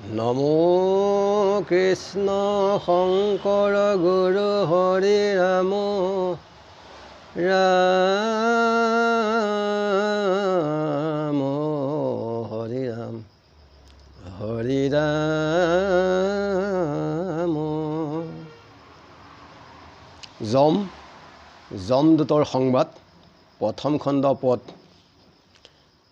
নমো কৃষ্ণ শংকৰ গুৰু হৰি ৰাম ৰাম হৰি ৰাম হৰি ৰাম। যমদূতৰ সংবাদ প্ৰথম খণ্ড পদ।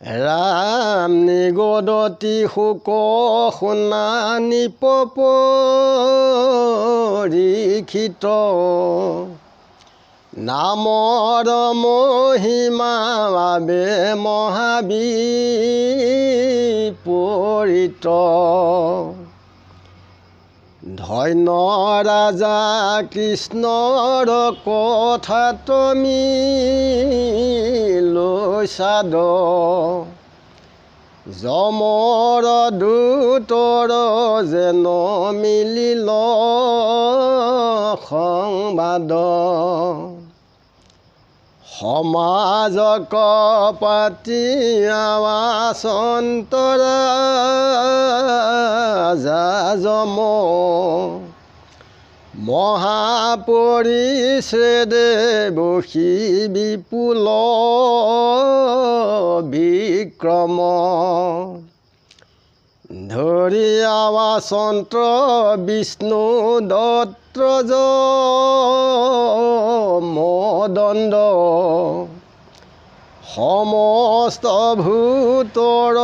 ৰাম নিগদতি শোক শুনা নিপপৰীক্ষিত নামৰ মহিমা বাবে মহাবিপৰীত ধন্য ৰাজা কৃষ্ণৰ কথা তুমি লৈছাদ যমৰ দূতৰ যেন মিলিল সংবাদ সমাজক পাতি আৱাসন্তৰা যম মহাপৰিচ্ছেদে বসি বিপুল বিক্ৰম ধৰি আৱাসন্ত বিষ্ণু দত্ত মদণ্ড সমস্ত ভূতৰ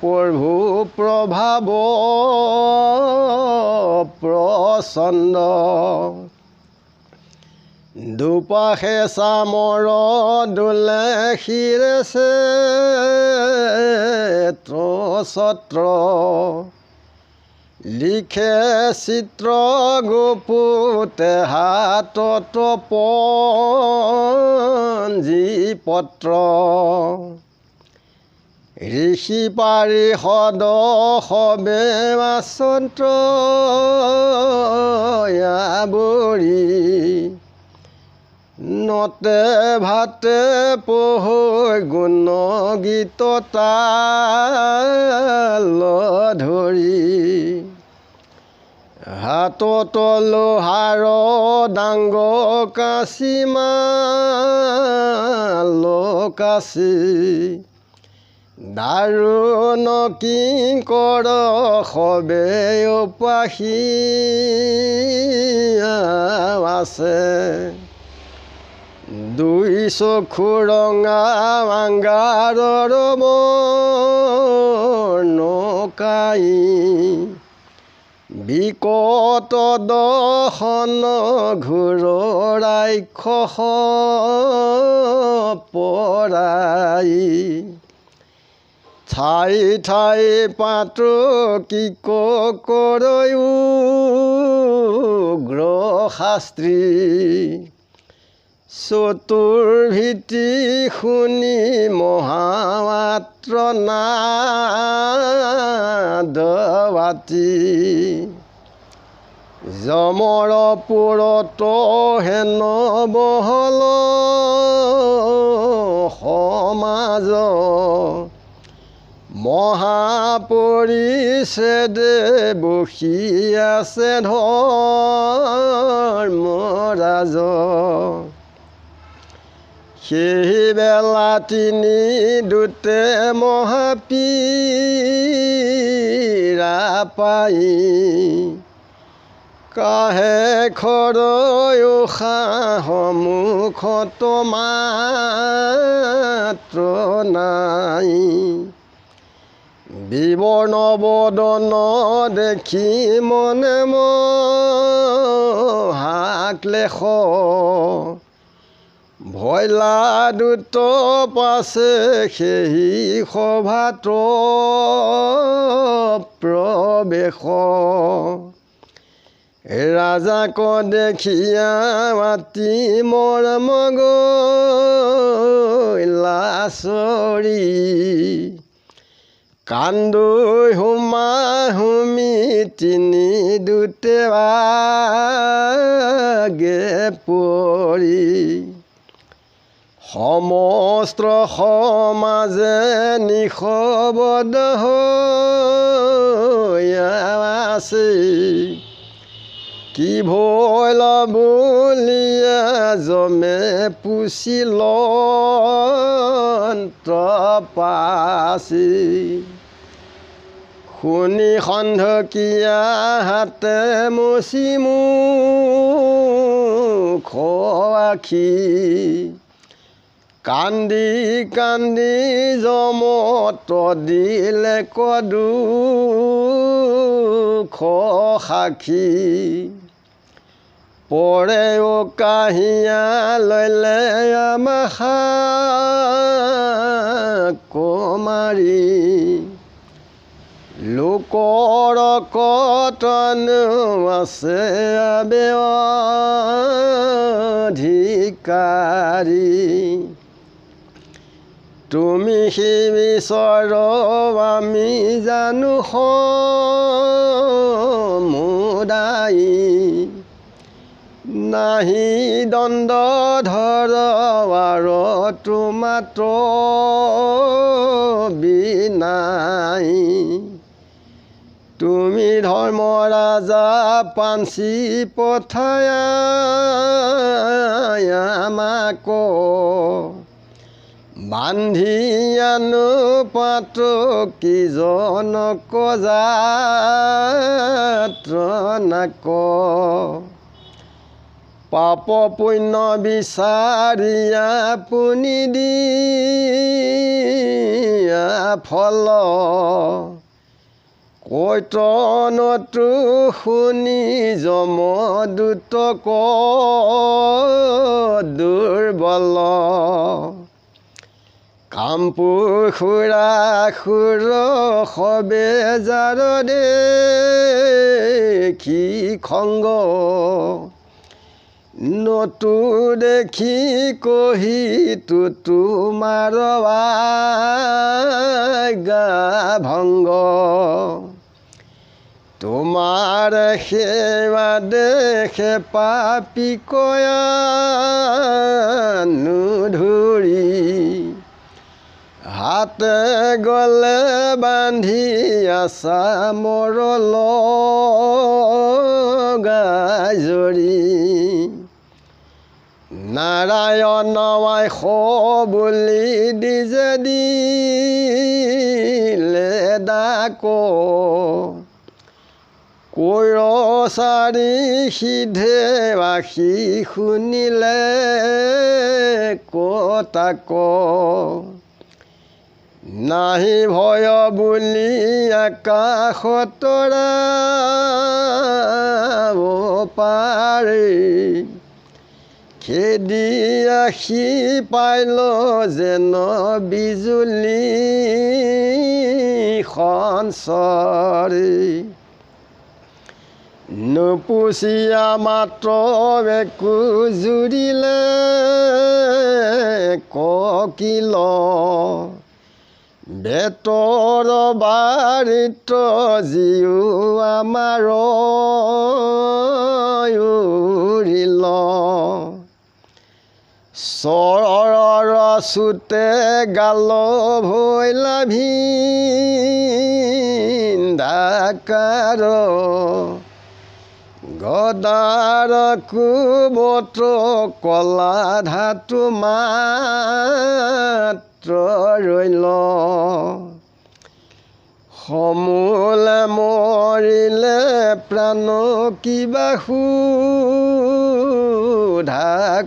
প্ৰভু প্ৰভাৱ প্ৰচণ্ড দুপাশে চামৰ দোলে শিৰেছে ছত্ৰ লিখে চিত্ৰ গুপুতে হাতত পঞ্জী পত্ৰ ঋষি পাৰিষদ সবে আচন্ত আৱৰি নতে ভাতে পঢ়ৈ গুণ গীত তাল ধৰি হাতত লোহাৰ ডাংগ কাঁচি মাল কাঁচি দাৰুণ কিংকৰ সবে উপাসী আছে দুই চকু ৰঙা আংগাৰৰ বৰ্ণকাই বিকট দশন ঘোৰ ৰাক্ষস পৰাই ঠাই ঠাই পাত্ৰ কি কৰৈ উগ্ৰ শাস্ত্ৰী চতুৰ্ভীতি শুনি মহামাত্ৰ নাদবাতি যমৰ পুৰত হেন বহল সমাজ মহাপৰিচ্ছেদে বসি আছে ধৰ্মৰাজ সেই বেলা তিনি দূতে মহাপীৰা পাই কাহে খৰৈ সন্মুখত মাত্ৰ নাই বিবৰ্ণ বদন দেখি মনে মহাক্লেশ ভয়লা দূত পাছে সেই সভাত প্ৰৱেশ ৰাজাক দেখিয়া মাতি মৰম গলা চৰি কান্দৈ হুমা হুমি তিনি দূতে আগে পৰি সমস্ত সমাজে নিশবদ হৈ আছে কি ভৈল বুলিয়ে জমে পুছিল পাছি শুনি সন্ধকীয়া হাতে মচি মুখ আখি কান্দি কান্দি জমত দিলে দুখ সাক্ষী পৰে কাহিয়া ললে আমাশা কমাৰি লোকৰ কতনো আছে অধিকাৰী তুমি সেই বিচাৰ আমি জানো সমুদায়ী নাহি দণ্ড ধৰ আৰু তোমাত বিনাই তুমি ধৰ্মৰাজা পাঞ্চি পঠায়া আমাক বান্ধি আনো পাতো কিজনক যাত্ৰনাক পাপ পুণ্য বিচাৰি আপুনি দিয়া ফল কৈতনতো শুনি যমদূতক দুৰ্বল কামপুখুৰা খুৰ সবে জাৰ দেখি খংগ নতু দেখি কহি তোমাৰ গা ভংগ তোমাৰ সেৱা দেখে পাপী কয়া নুধৰি হাতে গলে বান্ধি আছা মোৰ গাজৰি নাৰায়ণ আইস বুলি দিজে দিলে ডাক কৈৰচাৰি সিধে বাসি শুনিলে কতাক নাহি ভয় বুলি আকাশতৰা পাৰে খেদি আহি পাইল যেন বিজুলী সঞ্চৰি নুপুচিয়া মাত্ৰ একো জুৰিলে ককিল বেতৰ বাৰিত জিও আমাৰ উৰিল চৰৰ চুতে গাল ভৈলা ভিন্দাকাৰ গদাৰ কুবত কলা ধাতু মাত্ৰ ৰৈল সমূলে মৰিলে প্ৰাণ কিবা সোধা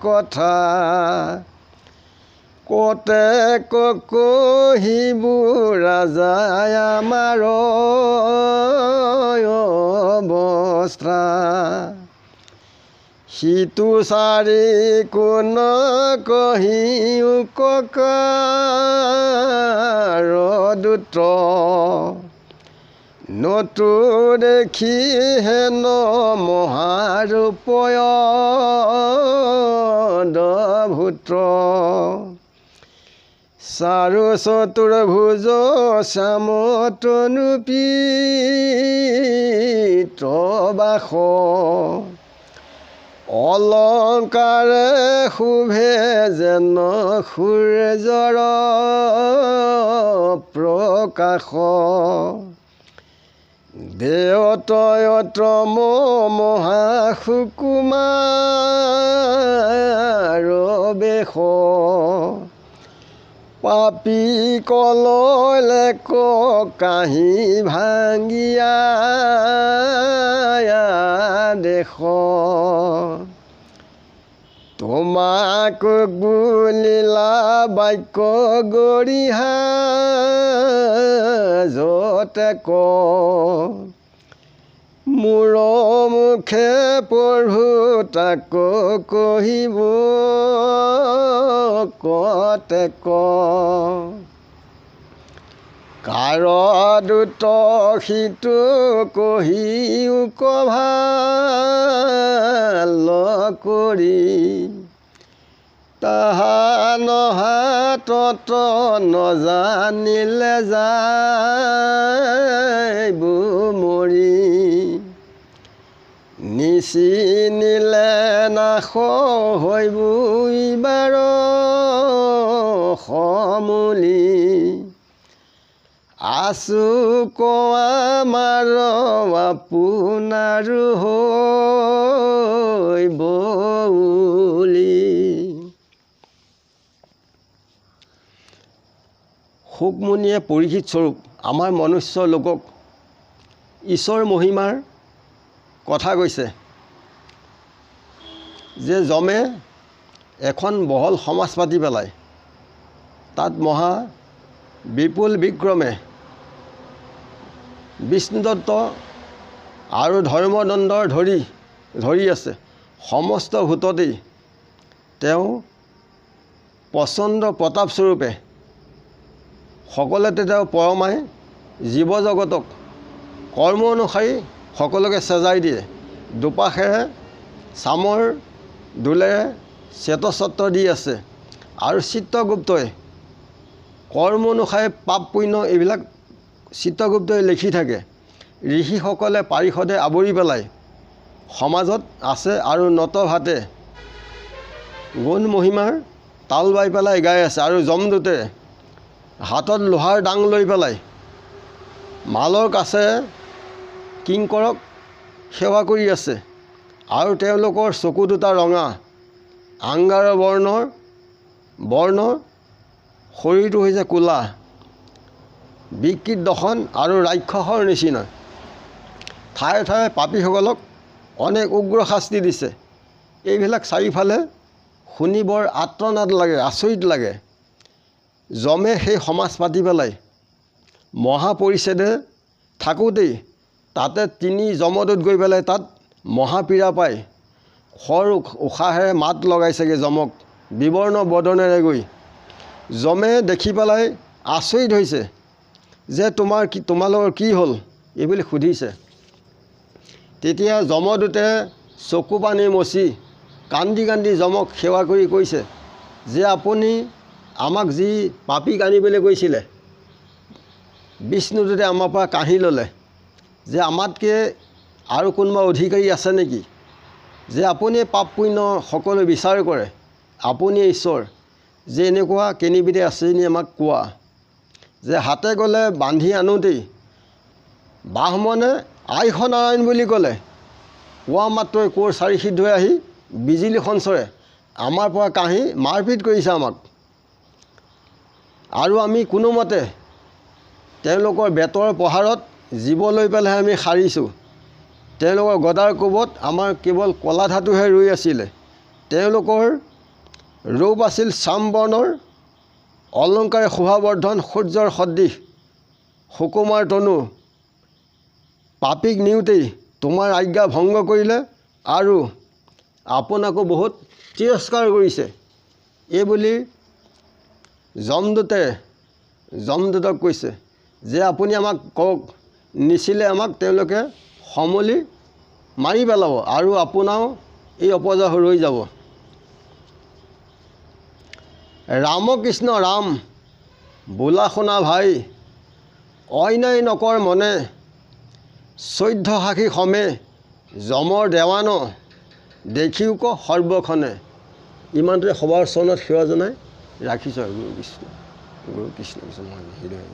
কথা কতে কহিব ৰাজাই আমাৰ অৱস্থা সিটো চাৰি কোন কহিও ককাৰ দূত নতু দেখি হেন মহাৰূপয় ভূত চাৰু চতুৰ্ভুজ শ্যামতনু পীত বাস অলংকাৰে শুভে যেন সূৰ্যৰ প্ৰকাশ দেৱতয়ত্ৰ মহাসুকুমাৰ বেশ পাপী কললে কাহি ভাঙিয়া দেশ তোমাক বুলিলা বাক্য গৰিহা যতে ক মোৰ মুখে পঢ়ো তাক কহিব কতে ক কাৰ দূত সিটো কহিও ভাল কৰি তাহা নহাতত নজানিলে যাইব মৰি নিচিনিলে নাশ হৈব ইবাৰ সমুলি আছো কোৱা মাৰ আপোনাৰ হৈব বুলি। শুকমুনিয়ে পৰীক্ষিত স্বৰূপ আমাৰ মনুষ্য লোকক ঈশ্বৰ মহিমাৰ কথা কৈছে যে যমে এখন বহল সমাজ পাতি পেলায় তাত মহা বিপুল বিক্ৰমে বিষ্ণুদত্ত আৰু ধৰ্মদণ্ডৰ ধৰি আছে সমস্ত ভূততেই তেওঁ প্ৰচণ্ড প্ৰতাপস্বৰূপে সকলোতে তেওঁ পৰমাই জীৱ জগতক কৰ্ম অনুসাৰী সকলোকে চেজাই দিয়ে দুপাশেৰে চামৰ দোলেৰে শ্বেতছত্ৰ দি আছে আৰু চিত্ৰগুপ্তই কৰ্ম অনুসাৰে পাপ পুণ্য এইবিলাক চিত্ৰগুপ্তই লিখি থাকে ঋষিসকলে পাৰিষদে আৱৰি পেলাই সমাজত আছে আৰু নতভাতে গুণ মহিমাৰ তাল বাই পেলাই গাই আছে আৰু যমদূতে হাতত লোহাৰ ডাং লৈ পেলাই মালৰ কাছে কিংকৰক সেৱা কৰি আছে আৰু তেওঁলোকৰ চকু দুটা ৰঙা আংগাৰৰ বৰ্ণৰ শৰীৰটো হৈছে কোলা বিকৃত দশন আৰু ৰাক্ষসৰ নিচিনা ঠায়ে ঠায়ে পাপীসকলক অনেক উগ্ৰ শাস্তি দিছে এইবিলাক চাৰিওফালে শুনি বৰ আত্মনাদ লাগে আচৰিত লাগে যমে সেই সমাজ পাতি পেলাই মহাপৰিচ্ছেদে থাকোঁতেই তাতে তিনি যমদূত গৈ পেলাই তাত মহাপীড়া পায় খৰ উশাহেৰে মাত লগাইছেগৈ যমক বিবৰ্ণ বদনেৰে গৈ যমে দেখি পেলাই আচৰিত হৈছে যে তোমালোকৰ কি হ'ল এইবুলি সুধিছে তেতিয়া যমদূতে চকু পানী মচি কান্দি কান্দি যমক সেৱা কৰি কৈছে যে আপুনি আমাক যি পাপীক আনিবলৈ কৈছিলে বিষ্ণুদূতে আমাৰ পৰা কাঢ়ি ল'লে যে আমাতকৈ আৰু কোনোবা অধিকাৰী আছে নেকি যে আপুনি পাপ পুণ্য সকলো বিচাৰ কৰে আপুনি ঈশ্বৰ যে এনেকুৱা কেনিবিধে আছে নি আমাক কোৱা যে হাতে গ'লে বান্ধি আনোতেই ব্ৰাহ্মণে আইষ নাৰায়ণ বুলি ক'লে কোৱা মাত্ৰই কোৰ চাৰি সিদ্ধ হৈ আহি বিজুলী সঞ্চৰে আমাৰ পৰা কাঢ়ি মাৰপিট কৰিছে আমাক আৰু আমি কোনোমতে তেওঁলোকৰ বেতৰ পহাৰত জীৱ লৈ পেলাই আমি সাৰিছোঁ তেওঁলোকৰ গদাৰ কোবত আমাৰ কেৱল কলা ধাতুহে ৰৈ আছিলে তেওঁলোকৰ ৰূপ আছিল চামবৰ্ণৰ অলংকাৰে শোভাবৰ্ধন সূৰ্যৰ সদৃশ সুকুমাৰ তনু পাপীক নিওঁতেই তোমাৰ আজ্ঞা ভংগ কৰিলে আৰু আপোনাকো বহুত তিৰস্কাৰ কৰিছে এইবুলি যমদূতক কৈছে যে আপুনি আমাক কওক নিচিলে আমাক তেওঁলোকে সমলি মাৰি পেলাব আৰু আপোনাও এই অপজা ৰৈ যাব ৰামকৃষ্ণ ৰাম বোলা শুনা ভাই অন্যায় নকৰ মনে 14 সাখী সমে যমৰ দেৱান দেখিওক সৰ্বক্ষণে ইমানটোৱে সবাৰ চৰণত সেৱা জনাই ৰাখিছোঁ আৰু গুৰু কৃষ্ণ কৃষ্ণ হৃদয়